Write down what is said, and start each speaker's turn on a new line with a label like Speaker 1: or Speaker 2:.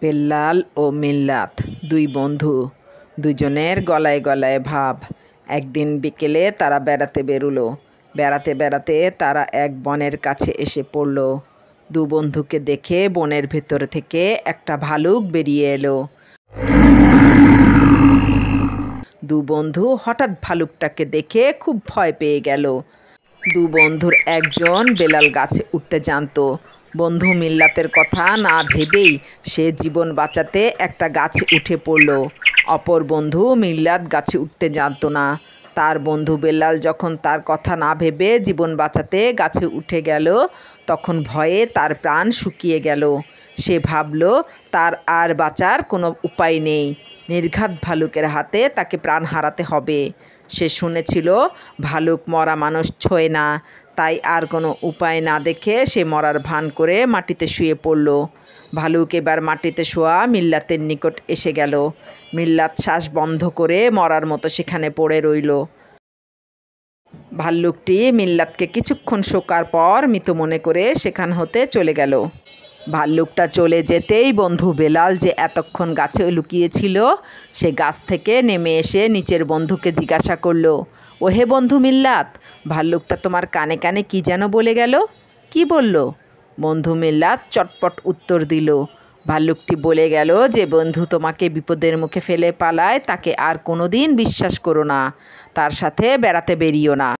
Speaker 1: বেল্লাল ও মিল্লাত দুই বন্ধু, দুজনের গলায় গলায় ভাব। একদিন বিকেলে তারা বেড়াতে বেরুলো। বেড়াতে বেড়াতে তারা এক বনের কাছে এসে পড়ল। দু বন্ধুকে দেখে বনের ভেতর থেকে একটা ভালুক বেরিয়ে এলো। দু বন্ধু হঠাৎ ভালুকটাকে দেখে খুব ভয় পেয়ে গেল। দু বন্ধুর একজন বেলাল গাছে উঠতে জানতো। বন্ধু মিল্লাতের কথা না ভেবেই সে জীবন বাঁচাতে একটা গাছে উঠে পড়ল। অপর বন্ধু মিল্লাত গাছে উঠতে জানতো না। তার বন্ধু বেলাল যখন তার কথা না ভেবে জীবন বাঁচাতে গাছে উঠে গেল, তখন ভয়ে তার প্রাণ শুকিয়ে গেল। সে ভাবল তার আর বাঁচার কোনো উপায় নেই। নির্ঘাত ভালুকের হাতে তাকে প্রাণ হারাতে হবে। সে শুনেছিল ভালুক মরা মানুষ ছোঁয় না, তাই আর কোনো উপায় না দেখে সে মরার ভান করে মাটিতে শুয়ে পড়ল। ভালুক এবার মাটিতে শোয়া মিল্লাতের নিকট এসে গেল। মিল্লাত শ্বাস বন্ধ করে মরার মতো সেখানে পড়ে রইল। ভাল্লুকটি মিল্লাতকে কিছুক্ষণ শোকার পর মৃত মনে করে সেখান হতে চলে গেল। ভাল্লুকটা চলে যেতেই বন্ধু বেলাল যে এতক্ষণ গাছে লুকিয়েছিল, সে গাছ থেকে নেমে এসে নিচের বন্ধুকে জিজ্ঞাসা করল, ওহে বন্ধু মিল্লাত, ভাল্লুকটা তোমার কানে কানে কি যেন বলে গেল? কি বলল? বন্ধু মিল্লাত চটপট উত্তর দিল, ভাল্লুকটি বলে গেল যে বন্ধু তোমাকে বিপদের মুখে ফেলে পালায় তাকে আর কোনো দিন বিশ্বাস করো না, তার সাথে বেড়াতে বেরিও না।